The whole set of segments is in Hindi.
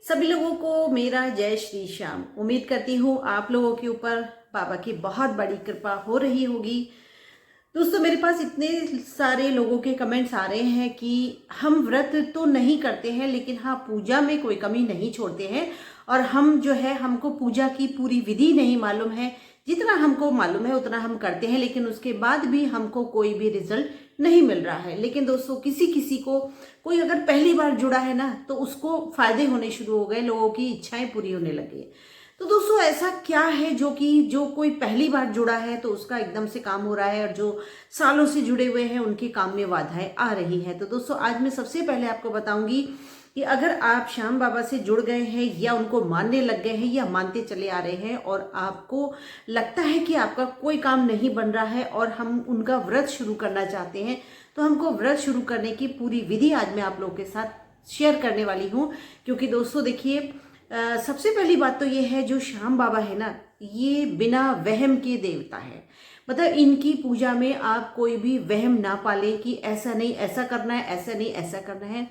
सभी लोगों को मेरा जय श्री श्याम। उम्मीद करती हूँ आप लोगों के ऊपर बाबा की बहुत बड़ी कृपा हो रही होगी। दोस्तों, मेरे पास इतने सारे लोगों के कमेंट्स आ रहे हैं कि हम व्रत तो नहीं करते हैं, लेकिन हाँ, पूजा में कोई कमी नहीं छोड़ते हैं। और हम जो है, हमको पूजा की पूरी विधि नहीं मालूम है। जितना हमको मालूम है उतना हम करते हैं, लेकिन उसके बाद भी हमको कोई भी रिजल्ट नहीं मिल रहा है। लेकिन दोस्तों, किसी किसी को, कोई अगर पहली बार जुड़ा है ना, तो उसको फायदे होने शुरू हो गए, लोगों की इच्छाएं पूरी होने लगी। तो दोस्तों, ऐसा क्या है जो कोई पहली बार जुड़ा है तो उसका एकदम से काम हो रहा है, और जो सालों से जुड़े हुए हैं उनके काम में बाधाएं आ रही है। तो दोस्तों, आज मैं सबसे पहले आपको बताऊंगी कि अगर आप श्याम बाबा से जुड़ गए हैं या उनको मानने लग गए हैं या मानते चले आ रहे हैं, और आपको लगता है कि आपका कोई काम नहीं बन रहा है और हम उनका व्रत शुरू करना चाहते हैं, तो हमको व्रत शुरू करने की पूरी विधि आज मैं आप लोगों के साथ शेयर करने वाली हूँ। क्योंकि दोस्तों देखिए, सबसे पहली बात तो ये है, जो श्याम बाबा है ना, ये बिना वहम के देवता है। मतलब इनकी पूजा में आप कोई भी वहम ना पालें कि ऐसा नहीं ऐसा करना है, ऐसा नहीं ऐसा करना है।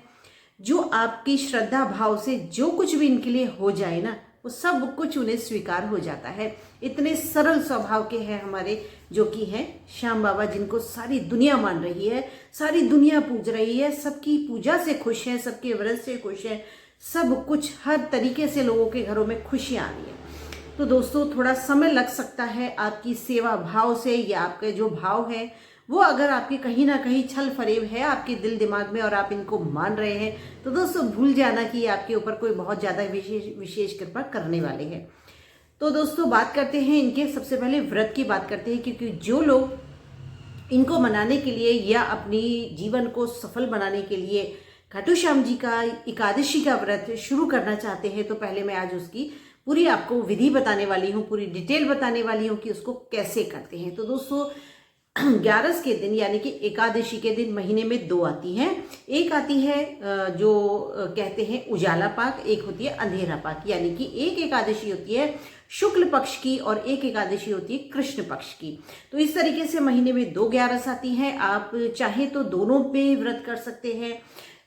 जो आपकी श्रद्धा भाव से जो कुछ भी इनके लिए हो जाए ना, वो सब कुछ उन्हें स्वीकार हो जाता है। इतने सरल स्वभाव के हैं हमारे जो कि हैं श्याम बाबा, जिनको सारी दुनिया मान रही है, सारी दुनिया पूज रही है, सबकी पूजा से खुश है, सबके व्रत से खुश है, सब कुछ हर तरीके से लोगों के घरों में खुशियां आ रही है। तो दोस्तों, थोड़ा समय लग सकता है आपकी सेवा भाव से, या आपके जो भाव है वो अगर आपके कहीं ना कहीं छल फरेब है आपके दिल दिमाग में और आप इनको मान रहे हैं, तो दोस्तों भूल जाना कि आपके ऊपर कोई बहुत ज़्यादा विशेष कृपा करने वाले हैं। तो दोस्तों, बात करते हैं इनके, सबसे पहले व्रत की बात करते हैं। क्योंकि जो लोग इनको मनाने के लिए या अपनी जीवन को सफल बनाने के लिए खाटू श्याम जी का एकादशी का व्रत शुरू करना चाहते हैं, तो पहले मैं आज उसकी पूरी आपको विधि बताने वाली हूँ, पूरी डिटेल बताने वाली हूँ कि उसको कैसे करते हैं। तो दोस्तों, 11 के दिन यानी कि एकादशी के दिन महीने में 2 आती हैं। एक आती है जो कहते हैं उजाला पाक, एक होती है अंधेरा पाक। यानी कि एक एकादशी होती है शुक्ल पक्ष की और एक एकादशी होती है कृष्ण पक्ष की। तो इस तरीके से महीने में 2 11 आती हैं। आप चाहे तो दोनों पे व्रत कर सकते हैं,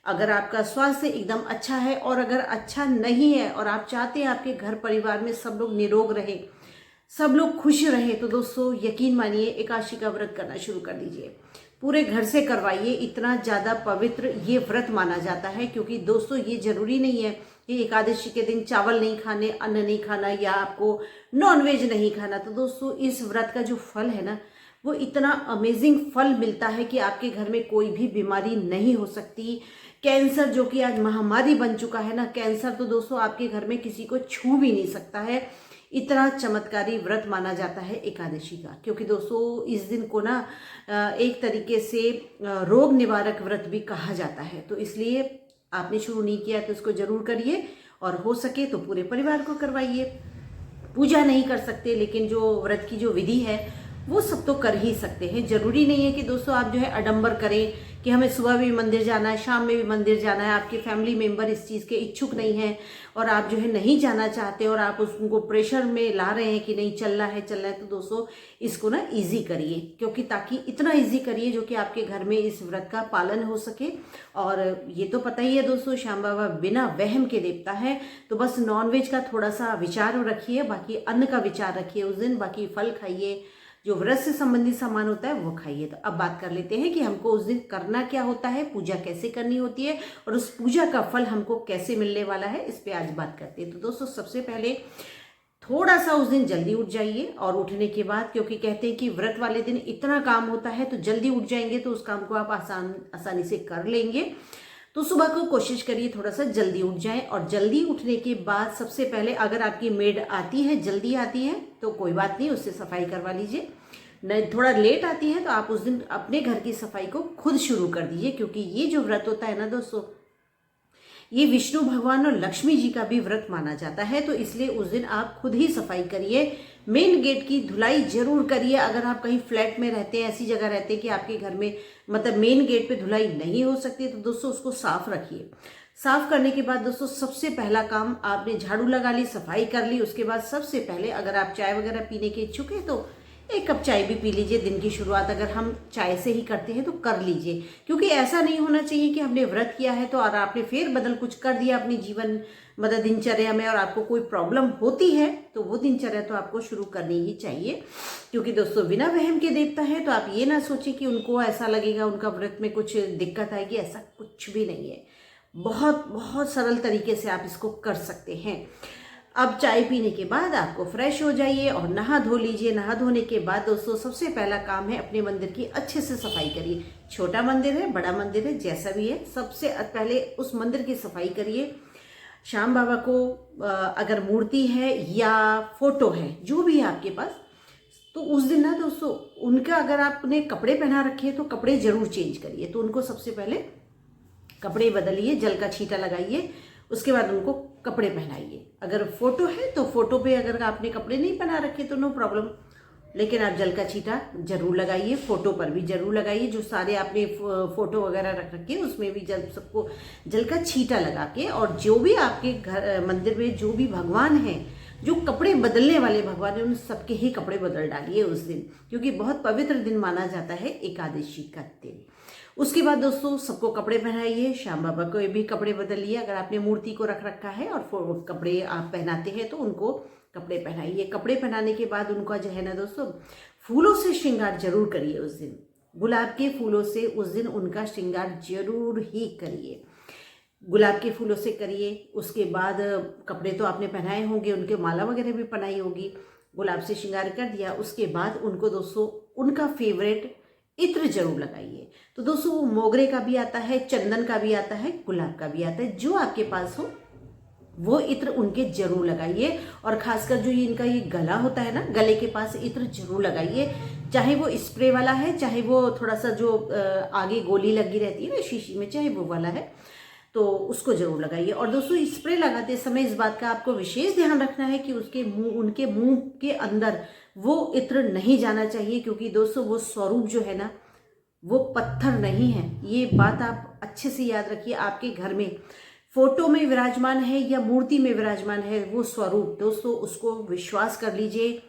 अगर आपका स्वास्थ्य एकदम अच्छा है। और अगर अच्छा नहीं है और आप चाहते हैं आपके घर परिवार में सब लोग निरोग रहे, सब लोग खुश रहे, तो दोस्तों यकीन मानिए एकादशी का व्रत करना शुरू कर दीजिए। पूरे घर से करवाइए, इतना ज़्यादा पवित्र ये व्रत माना जाता है। क्योंकि दोस्तों, ये जरूरी नहीं है कि एकादशी के दिन चावल नहीं खाने, अन्न नहीं खाना, या आपको नॉनवेज नहीं खाना। तो दोस्तों, इस व्रत का जो फल है ना, वो इतना अमेजिंग फल मिलता है कि आपके घर में कोई भी बीमारी नहीं हो सकती। कैंसर जो कि आज महामारी बन चुका है ना, कैंसर तो दोस्तों आपके घर में किसी को छू भी नहीं सकता है। इतना चमत्कारी व्रत माना जाता है एकादशी का। क्योंकि दोस्तों, इस दिन को ना एक तरीके से रोग निवारक व्रत भी कहा जाता है। तो इसलिए आपने शुरू नहीं किया तो इसको जरूर करिए, और हो सके तो पूरे परिवार को करवाइए। पूजा नहीं कर सकते, लेकिन जो व्रत की जो विधि है वो सब तो कर ही सकते हैं। जरूरी नहीं है कि दोस्तों आप जो है आडंबर करें कि हमें सुबह भी मंदिर जाना है, शाम में भी मंदिर जाना है। आपके फैमिली मेंबर इस चीज़ के इच्छुक नहीं है और आप जो है नहीं जाना चाहते, और आप उनको प्रेशर में ला रहे हैं कि नहीं चलना है चलना है, तो दोस्तों इसको ना इजी करिए। क्योंकि ताकि इतना इजी करिए जो कि आपके घर में इस व्रत का पालन हो सके। और ये तो पता ही है दोस्तों, श्याम बाबा बिना वहम के देवता है। तो बस नॉनवेज का थोड़ा सा विचार रखिए, बाकी अन्न का विचार रखिए उस दिन, बाकी फल खाइए, जो व्रत से संबंधित सामान होता है वो खाइए। तो अब बात कर लेते हैं कि हमको उस दिन करना क्या होता है, पूजा कैसे करनी होती है, और उस पूजा का फल हमको कैसे मिलने वाला है, इस पे आज बात करते हैं। तो दोस्तों, सबसे पहले थोड़ा सा उस दिन जल्दी उठ जाइए। और उठने के बाद, क्योंकि कहते हैं कि व्रत वाले दिन इतना काम होता है, तो जल्दी उठ जाएंगे तो उस काम को आप आसानी से कर लेंगे। तो सुबह को कोशिश करिए थोड़ा सा जल्दी उठ जाएं। और जल्दी उठने के बाद सबसे पहले, अगर आपकी मेड आती है, जल्दी आती है, तो कोई बात नहीं, उससे सफाई करवा लीजिए। नहीं, थोड़ा लेट आती है तो आप उस दिन अपने घर की सफाई को खुद शुरू कर दीजिए। क्योंकि ये जो व्रत होता है ना दोस्तों, ये विष्णु भगवान और लक्ष्मी जी का भी व्रत माना जाता है। तो इसलिए उस दिन आप खुद ही सफाई करिए। मेन गेट की धुलाई जरूर करिए। अगर आप कहीं फ्लैट में रहते हैं, ऐसी जगह रहते हैं कि आपके घर में मतलब मेन गेट पे धुलाई नहीं हो सकती, तो दोस्तों उसको साफ रखिए। साफ करने के बाद दोस्तों, सबसे पहला काम, आपने झाड़ू लगा ली, सफाई कर ली, उसके बाद सबसे पहले अगर आप चाय वगैरह पीने के इच्छुक है तो एक कप चाय भी पी लीजिए। दिन की शुरुआत अगर हम चाय से ही करते हैं तो कर लीजिए, क्योंकि ऐसा नहीं होना चाहिए कि हमने व्रत किया है तो और आपने फेर बदल कुछ कर दिया अपनी जीवन मतलब दिनचर्या में और आपको कोई प्रॉब्लम होती है तो वो दिनचर्या तो आपको शुरू करनी ही चाहिए। क्योंकि दोस्तों बिना वहम के देवता है, तो आप ये ना सोचें कि उनको ऐसा लगेगा उनका व्रत में कुछ दिक्कत आएगी, ऐसा कुछ भी नहीं है। बहुत बहुत सरल तरीके से आप इसको कर सकते हैं। अब चाय पीने के बाद आपको फ्रेश हो जाइए और नहा धो लीजिए। नहा धोने के बाद दोस्तों सबसे पहला काम है अपने मंदिर की अच्छे से सफाई करिए। छोटा मंदिर है, बड़ा मंदिर है, जैसा भी है, सबसे पहले उस मंदिर की सफाई करिए। श्याम बाबा को अगर मूर्ति है या फोटो है, जो भी है आपके पास, तो उस दिन ना दोस्तों उनका अगर आपने कपड़े पहना रखे तो कपड़े जरूर चेंज करिए। तो उनको सबसे पहले कपड़े बदलिए, जल का छींटा लगाइए, उसके बाद उनको कपड़े पहनाइए। अगर फोटो है तो फोटो पे अगर आपने कपड़े नहीं पहना रखे तो नो प्रॉब्लम, लेकिन आप जल का छींटा जरूर लगाइए। फोटो पर भी जरूर लगाइए, जो सारे आपने फोटो वगैरह रख रखे उसमें भी सबको जल का छींटा लगा के, और जो भी आपके घर मंदिर में जो भी भगवान हैं, जो कपड़े बदलने वाले भगवान हैं, उन सबके ही कपड़े बदल डालिए उस दिन, क्योंकि बहुत पवित्र दिन माना जाता है एकादशी का दिन। उसके बाद दोस्तों सबको कपड़े पहनाइए। श्याम बाबा को भी कपड़े बदलिए। अगर आपने मूर्ति को रख रखा है और कपड़े आप पहनाते हैं तो उनको कपड़े पहनाइए। कपड़े पहनाने के बाद उनका जो है ना दोस्तों फूलों से श्रृंगार जरूर करिए उस दिन। गुलाब के फूलों से उस दिन उनका श्रृंगार जरूर ही करिए, गुलाब के फूलों से करिए। उसके बाद कपड़े तो आपने पहनाए होंगे, उनके माला वगैरह भी पहनाई होगी, गुलाब से श्रृंगार कर दिया। उसके बाद उनको दोस्तों उनका फेवरेट इत्र जरूर लगाइए। तो दोस्तों वो मोगरे का भी आता है, चंदन का भी आता है, गुलाब का भी आता है, जो आपके पास हो वो इत्र उनके जरूर लगाइए। और खासकर जो ये इनका ये गला होता है ना, गले के पास इत्र जरूर लगाइए, चाहे वो स्प्रे वाला है, चाहे वो थोड़ा सा जो आगे गोली लगी रहती है ना शीशी में, चाहे वो वाला है, तो उसको जरूर लगाइए। और दोस्तों स्प्रे लगाते समय इस बात का आपको विशेष ध्यान रखना है कि उनके मुंह के अंदर वो इत्र नहीं जाना चाहिए, क्योंकि दोस्तों वो स्वरूप जो है ना वो पत्थर नहीं है। ये बात आप अच्छे से याद रखिए। आपके घर में फोटो में विराजमान है या मूर्ति में विराजमान है वो स्वरूप, दोस्तों उसको विश्वास कर लीजिए,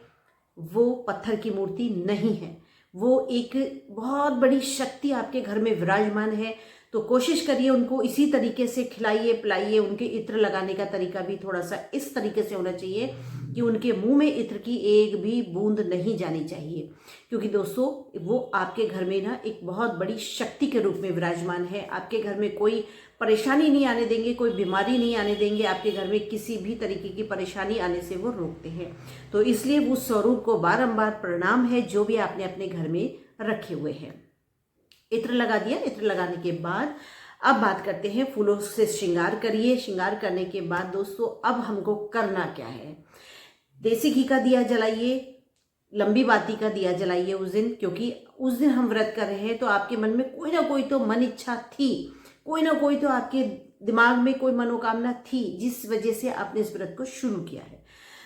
वो पत्थर की मूर्ति नहीं है, वो एक बहुत बड़ी शक्ति आपके घर में विराजमान है। तो कोशिश करिए उनको इसी तरीके से खिलाइए पिलाइए। उनके इत्र लगाने का तरीका भी थोड़ा सा इस तरीके से होना चाहिए कि उनके मुंह में इत्र की एक भी बूंद नहीं जानी चाहिए, क्योंकि दोस्तों वो आपके घर में ना एक बहुत बड़ी शक्ति के रूप में विराजमान है। आपके घर में कोई परेशानी नहीं आने देंगे, कोई बीमारी नहीं आने देंगे, आपके घर में किसी भी तरीके की परेशानी आने से वो रोकते हैं। तो इसलिए उस स्वरूप को बारंबार प्रणाम है जो भी आपने अपने घर में रखे हुए हैं। इत्र लगा दिया। इत्र लगाने के बाद अब बात करते हैं फूलों से श्रृंगार करिए। श्रृंगार करने के बाद दोस्तों अब हमको करना क्या है, देसी घी का दिया जलाइए, लंबी बाती का दिया जलाइए उस दिन, क्योंकि उस दिन हम व्रत कर रहे हैं तो आपके मन में कोई ना कोई तो मन इच्छा थी, कोई ना कोई तो आपके दिमाग में कोई मनोकामना थी जिस वजह से आपने इस व्रत को शुरू किया है।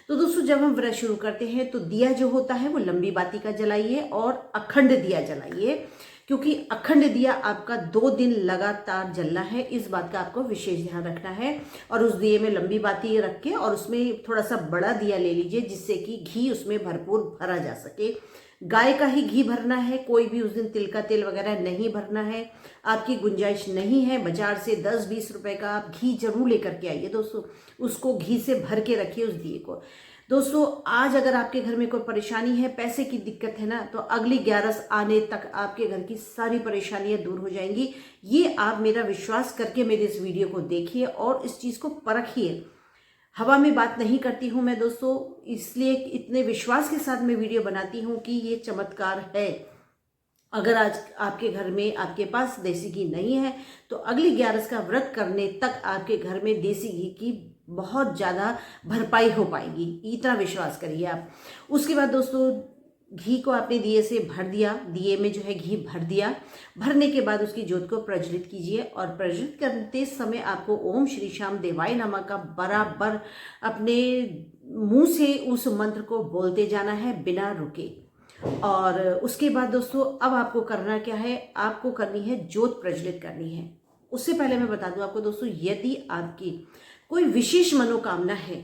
तो दोस्तों जब हम व्रत शुरू करते हैं तो दिया जो होता है वो लंबी बाती का जलाइए और अखंड दिया जलाइए, क्योंकि अखंड दिया आपका 2 दिन लगातार जलना है। इस बात का आपको विशेष ध्यान रखना है। और उस दिए में लंबी बाती रख के और उसमें थोड़ा सा बड़ा दिया ले लीजिए, जिससे कि घी उसमें भरपूर भरा जा सके। गाय का ही घी भरना है, कोई भी उस दिन तिल का तेल वगैरह नहीं भरना है। आपकी गुंजाइश नहीं है बाजार से 10-20 रुपए का आप घी जरूर लेकर के आइए दोस्तों, उसको घी से भर के रखिए उस दिए को। दोस्तों आज अगर आपके घर में कोई परेशानी है, पैसे की दिक्कत है ना, तो अगली 11 आने तक आपके घर की सारी परेशानियां दूर हो जाएंगी। ये आप मेरा विश्वास करके मेरे इस वीडियो को देखिए और इस चीज़ को परखिए। हवा में बात नहीं करती हूँ मैं दोस्तों, इसलिए इतने विश्वास के साथ मैं वीडियो बनाती हूँ कि ये चमत्कार है। अगर आज आपके घर में आपके पास देसी घी नहीं है तो अगली 11 का व्रत करने तक आपके घर में देसी घी की बहुत ज़्यादा भरपाई हो पाएगी, इतना विश्वास करिए आप। उसके बाद दोस्तों घी को आपने दिए से भर दिया, दिए में जो है घी भर दिया। भरने के बाद उसकी ज्योत को प्रज्वलित कीजिए और प्रज्वलित करते समय आपको ओम श्री श्याम देवाय नमः का बराबर अपने मुंह से उस मंत्र को बोलते जाना है बिना रुके। और उसके बाद दोस्तों अब आपको करना क्या है, आपको करनी है ज्योत प्रज्वलित करनी है। उससे पहले मैं बता दूं आपको दोस्तों, यदि आपकी कोई विशेष मनोकामना है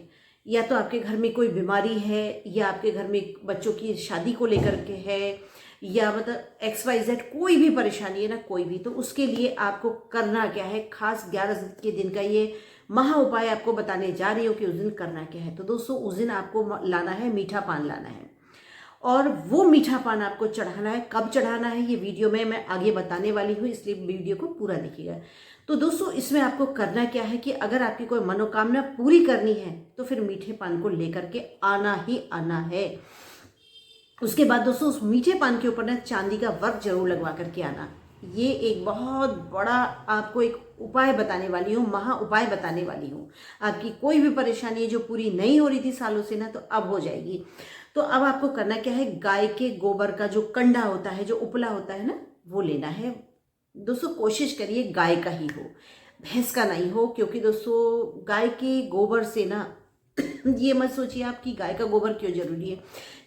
या तो आपके घर में कोई बीमारी है, या आपके घर में बच्चों की शादी को लेकर के है, या मतलब XYZ कोई भी परेशानी है ना, कोई भी, तो उसके लिए आपको करना क्या है, खास 11 के दिन का ये महा उपाय आपको बताने जा रही हूँ कि उस दिन करना क्या है। तो दोस्तों उस दिन आपको लाना है मीठा पान लाना है, और वो मीठा पान आपको चढ़ाना है। कब चढ़ाना है ये वीडियो में मैं आगे बताने वाली हूँ, इसलिए वीडियो को पूरा देखिएगा। तो दोस्तों इसमें आपको करना क्या है कि अगर आपकी कोई मनोकामना पूरी करनी है तो फिर मीठे पान को लेकर के आना ही आना है। उसके बाद दोस्तों उस मीठे पान के ऊपर ना चांदी का वर्क जरूर लगवा करके आना। ये एक बहुत बड़ा आपको एक उपाय बताने वाली हूँ, महा उपाय बताने वाली हूँ। आपकी कोई भी परेशानी जो पूरी नहीं हो रही थी सालों से ना, तो अब हो जाएगी। तो अब आपको करना क्या है, गाय के गोबर का जो कंडा होता है, जो उपला होता है ना, वो लेना है। दोस्तों कोशिश करिए गाय का ही हो, भैंस का नहीं हो, क्योंकि दोस्तों गाय के गोबर से ना ये मत सोचिए आप कि गाय का गोबर क्यों जरूरी है।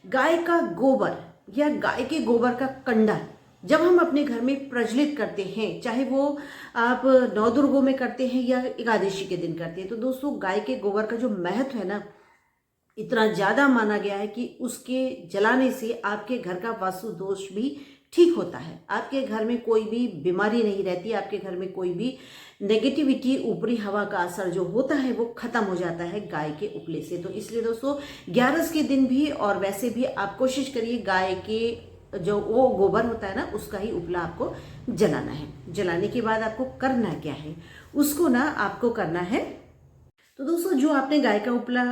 गाय का गोबर या गाय के गोबर का कंडा जब हम अपने घर में प्रज्वलित करते हैं, चाहे वो आप नवदुर्गों में करते हैं या एकादशी के दिन करते हैं, तो दोस्तों गाय के गोबर का जो महत्व है ना, इतना ज़्यादा माना गया है कि उसके जलाने से आपके घर का वास्तु दोष भी ठीक होता है। आपके घर में कोई भी बीमारी नहीं रहती, आपके घर में कोई भी नेगेटिविटी, ऊपरी हवा का असर जो होता है वो खत्म हो जाता है गाय के उपले से। तो इसलिए दोस्तों 11 के दिन भी और वैसे भी आप कोशिश करिए गाय के जो वो गोबर होता है ना, उसका ही उपला आपको जलाना है। जलाने के बाद आपको करना क्या है, उसको ना आपको करना है, तो दोस्तों जो आपने गाय का उपला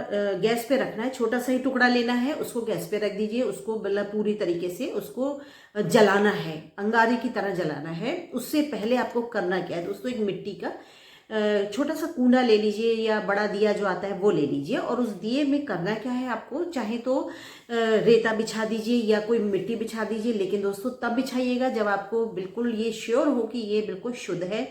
गैस पे रखना है, छोटा सा ही टुकड़ा लेना है, उसको गैस पे रख दीजिए। उसको मतलब पूरी तरीके से उसको जलाना है, अंगारे की तरह जलाना है। उससे पहले आपको करना क्या है दोस्तों, एक मिट्टी का छोटा सा कूंडा ले लीजिए, या बड़ा दिया जो आता है वो ले लीजिए, और उस दिए में करना क्या है आपको, चाहे तो रेता बिछा दीजिए या कोई मिट्टी बिछा दीजिए, लेकिन दोस्तों तब बिछाइएगा जब आपको बिल्कुल ये श्योर हो कि ये बिल्कुल शुद्ध है,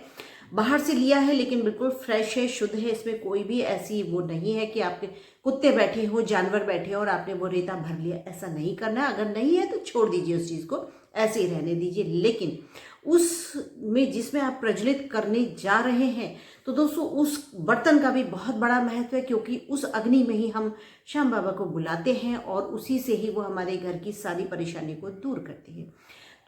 बाहर से लिया है लेकिन बिल्कुल फ्रेश है, शुद्ध है, इसमें कोई भी ऐसी वो नहीं है कि आपके कुत्ते बैठे हो, जानवर बैठे हो और आपने वो रेता भर लिया। ऐसा नहीं करना है। अगर नहीं है तो छोड़ दीजिए, उस चीज़ को ऐसे ही रहने दीजिए। लेकिन उसमें जिसमें आप प्रज्वलित करने जा रहे हैं, तो दोस्तों उस बर्तन का भी बहुत बड़ा महत्व है, क्योंकि उस अग्नि में ही हम श्याम बाबा को बुलाते हैं और उसी से ही वो हमारे घर की सारी परेशानी को दूर करते हैं।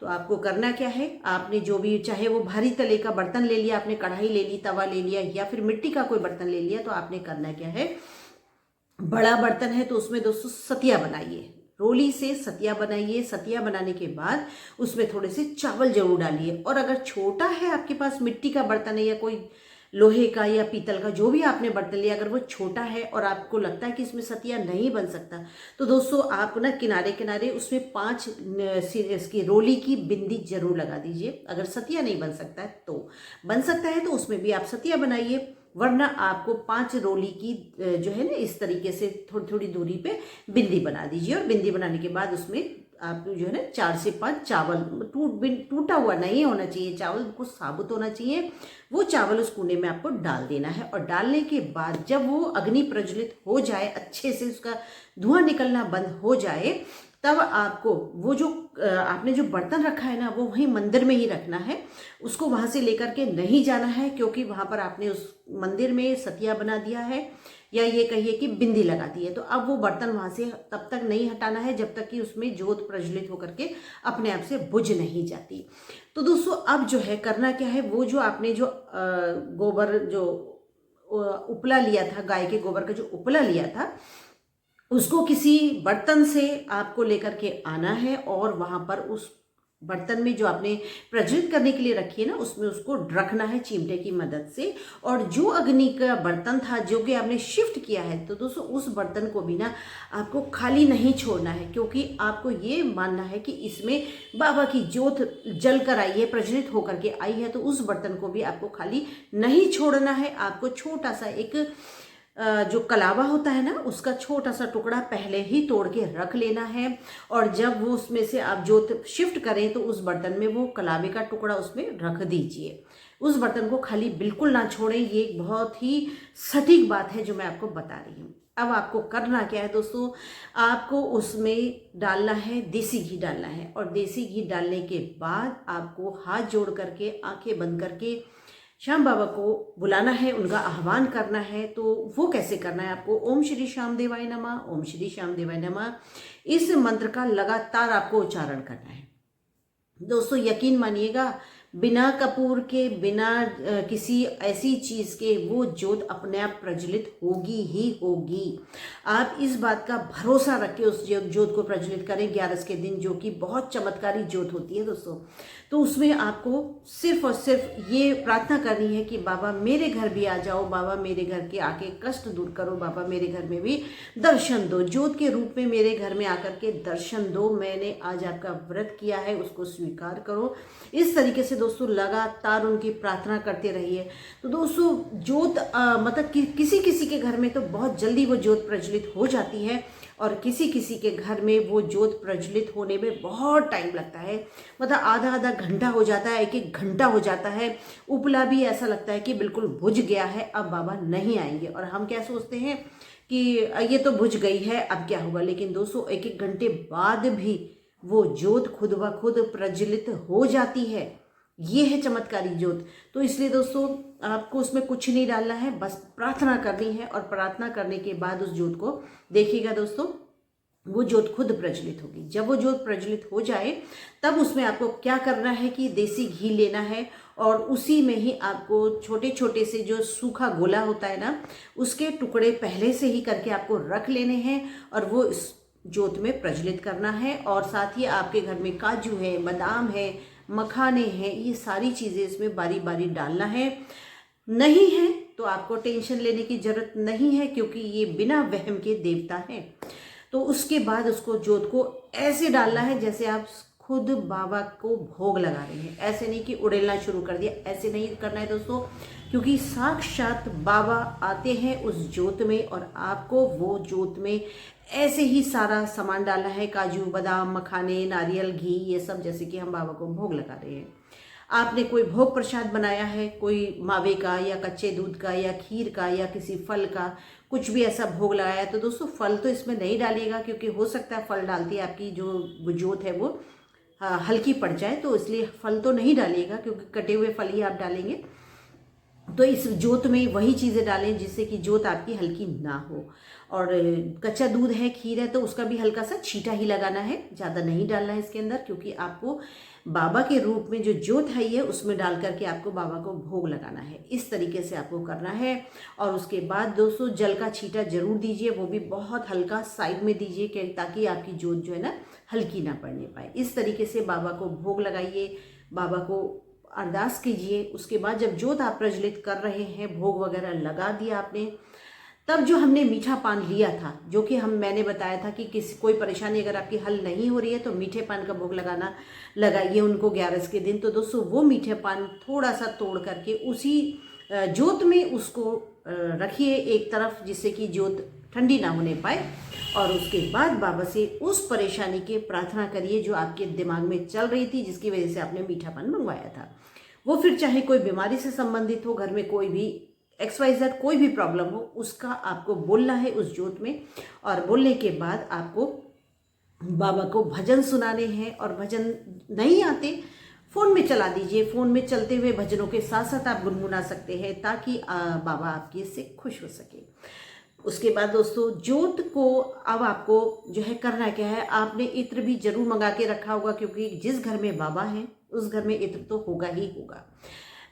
तो आपको करना क्या है, आपने जो भी, चाहे वो भारी तले का बर्तन ले लिया, आपने कढ़ाई ले ली, तवा ले लिया, या फिर मिट्टी का कोई बर्तन ले लिया, तो आपने करना क्या है, बड़ा बर्तन है तो उसमें दोस्तों सतिया बनाइए, रोली से सतिया बनाइए। सतिया बनाने के बाद उसमें थोड़े से चावल जरूर डालिए। और अगर छोटा है आपके पास, मिट्टी का बर्तन है या कोई लोहे का या पीतल का, जो भी आपने बर्तन लिया, अगर वो छोटा है और आपको लगता है कि इसमें सतिया नहीं बन सकता, तो दोस्तों आप ना किनारे किनारे उसमें 5 इसकी रोली की बिंदी जरूर लगा दीजिए। अगर सतिया नहीं बन सकता है तो, बन सकता है तो उसमें भी आप सतिया बनाइए, वरना आपको 5 रोली की जो है ना, इस तरीके से थोड़ी थोड़ी दूरी पे बिंदी बना दीजिए। और बिंदी बनाने के बाद उसमें आप जो है ना 4 से 5 चावल, टूटा हुआ नहीं होना चाहिए चावल, बिल्कुल साबुत होना चाहिए, वो चावल उस कूंडे में आपको डाल देना है। और डालने के बाद जब वो अग्नि प्रज्वलित हो जाए, अच्छे से उसका धुआं निकलना बंद हो जाए, तब आपको वो जो आपने जो बर्तन रखा है ना, वो वहीं मंदिर में ही रखना है, उसको वहां से लेकर के नहीं जाना है, क्योंकि वहां पर आपने उस मंदिर में सतिया बना दिया है, या ये कहिए कि बिंदी लगा दी है। तो अब वो बर्तन वहां से तब तक नहीं हटाना है जब तक कि उसमें ज्योत प्रज्वलित होकर के अपने आप से बुझ नहीं जाती। तो दोस्तों अब जो है करना क्या है, वो जो आपने जो गोबर जो उपला लिया था, गाय के गोबर का जो उपला लिया था, उसको किसी बर्तन से आपको लेकर के आना है, और वहां पर उस बर्तन में जो आपने प्रज्वलित करने के लिए रखी है ना, उसमें उसको रखना है चिमटे की मदद से। और जो अग्नि का बर्तन था जो कि आपने शिफ्ट किया है, तो दोस्तों उस बर्तन को भी ना आपको खाली नहीं छोड़ना है, क्योंकि आपको ये मानना है कि इसमें बाबा की ज्योत जल कर आई है, प्रज्वलित होकर के आई है, तो उस बर्तन को भी आपको खाली नहीं छोड़ना है। आपको छोटा सा एक जो कलावा होता है ना, उसका छोटा सा टुकड़ा पहले ही तोड़ के रख लेना है, और जब वो उसमें से आप ज्योत शिफ्ट करें तो उस बर्तन में वो कलावे का टुकड़ा उसमें रख दीजिए। उस बर्तन को खाली बिल्कुल ना छोड़ें। ये एक बहुत ही सटीक बात है जो मैं आपको बता रही हूँ। अब आपको करना क्या है दोस्तों, आपको उसमें डालना है देसी घी डालना है, और देसी घी डालने के बाद आपको हाथ जोड़ करके, आंखें बंद करके श्याम बाबा को बुलाना है, उनका आह्वान करना है। तो वो कैसे करना है आपको? ओम श्री श्याम देवाय नमः, ओम श्री श्याम देवाय नमः, इस मंत्र का लगातार आपको उच्चारण करना है। दोस्तों यकीन मानिएगा, बिना कपूर के, बिना किसी ऐसी चीज़ के वो ज्योत अपने आप प्रज्वलित होगी ही होगी। आप इस बात का भरोसा रख के उस ज्योत को प्रज्वलित करें 11 के दिन, जो कि बहुत चमत्कारी ज्योत होती है दोस्तों। तो उसमें आपको सिर्फ और सिर्फ ये प्रार्थना करनी है कि बाबा मेरे घर भी आ जाओ, बाबा मेरे घर के आके कष्ट दूर करो, बाबा मेरे घर में भी दर्शन दो, ज्योत के रूप में मेरे घर में आकर के दर्शन दो, मैंने आज आपका व्रत किया है उसको स्वीकार करो। इस तरीके से दोस्तों लगातार उनकी प्रार्थना करते रहिए। तो दोस्तों ज्योत मतलब किसी किसी के घर में तो बहुत जल्दी वो ज्योत प्रज्वलित हो जाती है, और किसी किसी के घर में वो ज्योत प्रज्वलित होने में बहुत टाइम लगता है। मतलब आधा आधा घंटा हो जाता है, एक एक घंटा हो जाता है। उपला भी ऐसा लगता है कि बिल्कुल बुझ गया है, अब बाबा नहीं आएंगे। और हम क्या सोचते हैं कि ये तो बुझ गई है, अब क्या होगा। लेकिन दोस्तों एक एक घंटे बाद भी वो ज्योत खुद ब खुद प्रज्वलित हो जाती है। ये है चमत्कारी ज्योत। तो इसलिए दोस्तों आपको उसमें कुछ नहीं डालना है, बस प्रार्थना करनी है, और प्रार्थना करने के बाद उस ज्योत को देखिएगा दोस्तों, वो ज्योत खुद प्रज्वलित होगी। जब वो ज्योत प्रज्वलित हो जाए तब उसमें आपको क्या करना है कि देसी घी लेना है, और उसी में ही आपको छोटे छोटे से जो सूखा गोला होता है ना, उसके टुकड़े पहले से ही करके आपको रख लेने हैं, और वो इस ज्योत में प्रज्वलित करना है। और साथ ही आपके घर में काजू है, बादाम है, मखाने हैं, ये सारी चीज़ें इसमें बारी बारी डालना है। नहीं है तो आपको टेंशन लेने की जरूरत नहीं है, क्योंकि ये बिना वहम के देवता हैं। तो उसके बाद उसको ज्योत को ऐसे डालना है जैसे आप खुद बाबा को भोग लगा रहे हैं। ऐसे नहीं कि उड़ेलना शुरू कर दिया, ऐसे नहीं करना है दोस्तों, क्योंकि साक्षात बाबा आते हैं उस ज्योत में, और आपको वो ज्योत में ऐसे ही सारा सामान डालना है, काजू बादाम मखाने नारियल घी, ये सब, जैसे कि हम बाबा को भोग लगा रहे हैं। आपने कोई भोग प्रसाद बनाया है, कोई मावे का या कच्चे दूध का या खीर का या किसी फल का, कुछ भी ऐसा भोग लगाया है, तो दोस्तों फल तो इसमें नहीं डालिएगा, क्योंकि हो सकता है फल डालती है आपकी जो ज्योत है वो हल्की पड़ जाए, तो इसलिए फल तो नहीं डालिएगा, क्योंकि कटे हुए फल ही आप डालेंगे। तो इस ज्योत में वही चीज़ें डालें जिससे कि ज्योत आपकी हल्की ना हो। और कच्चा दूध है, खीर है, तो उसका भी हल्का सा छींटा ही लगाना है, ज़्यादा नहीं डालना है इसके अंदर, क्योंकि आपको बाबा के रूप में जो ज्योत है ये उसमें डाल करके आपको बाबा को भोग लगाना है। इस तरीके से आपको करना है। और उसके बाद दोस्तों जल का छींटा जरूर दीजिए, वो भी बहुत हल्का साइड में दीजिए, ताकि आपकी ज्योत जो है ना हल्की ना पड़ने पाए। इस तरीके से बाबा को भोग लगाइए, बाबा को अरदास कीजिए। उसके बाद जब ज्योत आप प्रज्वलित कर रहे हैं, भोग वगैरह लगा दिया आपने, तब जो हमने मीठा पान लिया था, जो कि मैंने बताया था कि कोई परेशानी अगर आपकी हल नहीं हो रही है तो मीठे पान का भोग लगाइए उनको 11 के दिन। तो दोस्तों वो मीठे पान थोड़ा सा तोड़ करके उसी ज्योत में उसको रखिए एक तरफ, जिससे कि ज्योत ठंडी ना होने पाए। और उसके बाद बाबा से उस परेशानी की प्रार्थना करिए जो आपके दिमाग में चल रही थी, जिसकी वजह से आपने मीठा पान मंगवाया था। वो फिर चाहे कोई बीमारी से संबंधित हो, घर में कोई भी XYZ कोई भी प्रॉब्लम हो, उसका आपको बोलना है उस ज्योत में। और बोलने के बाद आपको बाबा को भजन सुनाने हैं, और भजन नहीं आते फ़ोन में चला दीजिए। फ़ोन में चलते हुए भजनों के साथ साथ आप गुनगुना सकते हैं, ताकि बाबा आपके से खुश हो सके। उसके बाद दोस्तों ज्योत को अब आपको जो है करना क्या है, आपने इत्र भी जरूर मंगा के रखा होगा, क्योंकि जिस घर में बाबा हैं उस घर में इत्र तो होगा ही होगा।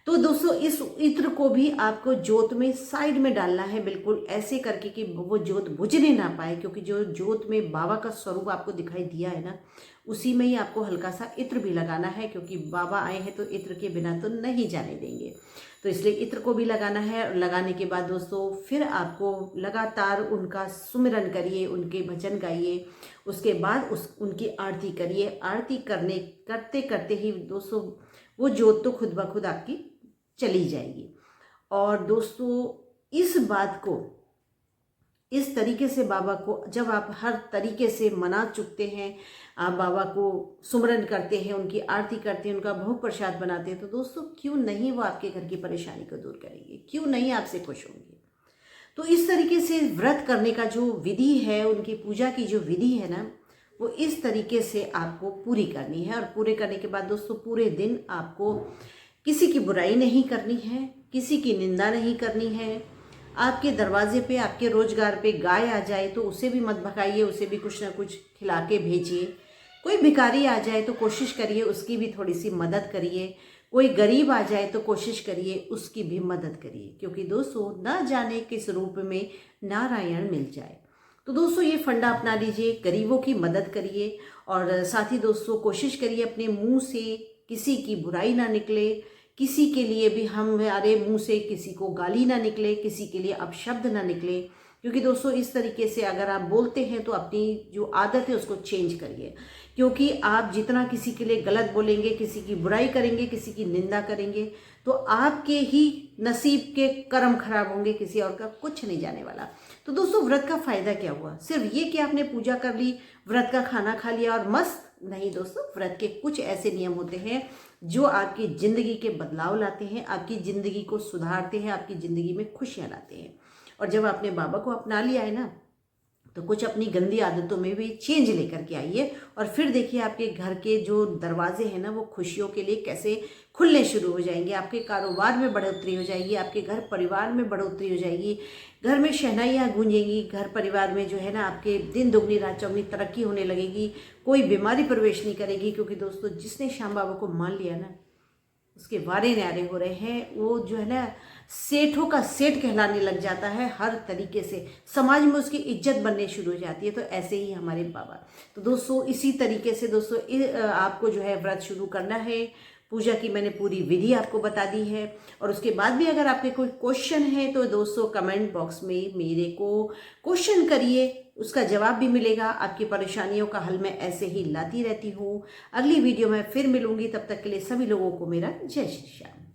तो दोस्तों इस इत्र को भी आपको ज्योत में साइड में डालना है, बिल्कुल ऐसे करके कि वो ज्योत बुझने ना पाए, क्योंकि जो ज्योत में बाबा का स्वरूप आपको दिखाई दिया है ना, उसी में ही आपको हल्का सा इत्र भी लगाना है, क्योंकि बाबा आए हैं तो इत्र के बिना तो नहीं जाने देंगे। तो इसलिए इत्र को भी लगाना है। और लगाने के बाद दोस्तों फिर आपको लगातार उनका सुमिरन करिए, उनके भजन गाइए। उसके बाद उनकी आरती करिए। आरती करते करते ही दोस्तों वो ज्योत तो खुद ब खुद आपकी चली जाएगी। और दोस्तों इस बात को इस तरीके से बाबा को जब आप हर तरीके से मना चुकते हैं, आप बाबा को सुमरन करते हैं, उनकी आरती करते हैं, उनका भोग प्रसाद बनाते हैं, तो दोस्तों क्यों नहीं वो आपके घर की परेशानी को दूर करेंगे, क्यों नहीं आपसे खुश होंगे। तो इस तरीके से व्रत करने का जो विधि है, उनकी पूजा की जो विधि है ना, वो इस तरीके से आपको पूरी करनी है। और पूरे करने के बाद दोस्तों पूरे दिन आपको किसी की बुराई नहीं करनी है, किसी की निंदा नहीं करनी है। आपके दरवाजे पे, आपके रोजगार पे गाय आ जाए तो उसे भी मत भगाइए, उसे भी कुछ ना कुछ खिला के भेजिए। कोई भिखारी आ जाए तो कोशिश करिए उसकी भी थोड़ी सी मदद करिए। कोई गरीब आ जाए तो कोशिश करिए उसकी भी मदद करिए, क्योंकि दोस्तों न जाने किस रूप में नारायण मिल जाए। तो दोस्तों ये फंडा अपना लीजिए, गरीबों की मदद करिए और साथ ही दोस्तों कोशिश करिए अपने मुंह से किसी की बुराई ना निकले, किसी के लिए भी हमारे मुंह से किसी को गाली ना निकले, किसी के लिए अपशब्द ना निकले। क्योंकि दोस्तों इस तरीके से अगर आप बोलते हैं तो अपनी जो आदत है उसको चेंज करिए, क्योंकि आप जितना किसी के लिए गलत बोलेंगे, किसी की बुराई करेंगे, किसी की निंदा करेंगे, तो आपके ही नसीब के कर्म खराब होंगे, किसी और का कुछ नहीं जाने वाला। तो दोस्तों व्रत का फायदा क्या हुआ? सिर्फ ये कि आपने पूजा कर ली, व्रत का खाना खा लिया और मस्त? नहीं दोस्तों, व्रत के कुछ ऐसे नियम होते हैं जो आपकी जिंदगी के बदलाव लाते हैं, आपकी जिंदगी को सुधारते हैं, आपकी जिंदगी में खुशियां लाते हैं। और जब आपने बाबा को अपना लिया है ना, तो कुछ अपनी गंदी आदतों में भी चेंज लेकर के आइए और फिर देखिए आपके घर के जो दरवाजे हैं ना वो खुशियों के लिए कैसे खुलने शुरू हो जाएंगे। आपके कारोबार में बढ़ोतरी हो जाएगी, आपके घर परिवार में बढ़ोतरी हो जाएगी, घर में शहनाइयाँ गूंजेंगी, घर परिवार में जो है ना आपके दिन दुगनी रात चौगनी तरक्की होने लगेगी, कोई बीमारी प्रवेश नहीं करेगी। क्योंकि दोस्तों जिसने श्याम बाबा को मान लिया ना, उसके वारे न्यारे हो रहे हैं। वो जो है ना सेठों का सेठ कहलाने लग जाता है, हर तरीके से समाज में उसकी इज्जत बनने शुरू हो जाती है। तो ऐसे ही हमारे बाबा। तो दोस्तों इसी तरीके से दोस्तों आपको जो है व्रत शुरू करना है। पूजा की मैंने पूरी विधि आपको बता दी है। और उसके बाद भी अगर आपके कोई क्वेश्चन है तो दोस्तों कमेंट बॉक्स में मेरे को क्वेश्चन करिए, उसका जवाब भी मिलेगा। आपकी परेशानियों का हल मैं ऐसे ही लाती रहती हूँ। अगली वीडियो में फिर मिलूंगी, तब तक के लिए सभी लोगों को मेरा जय श्री श्याम।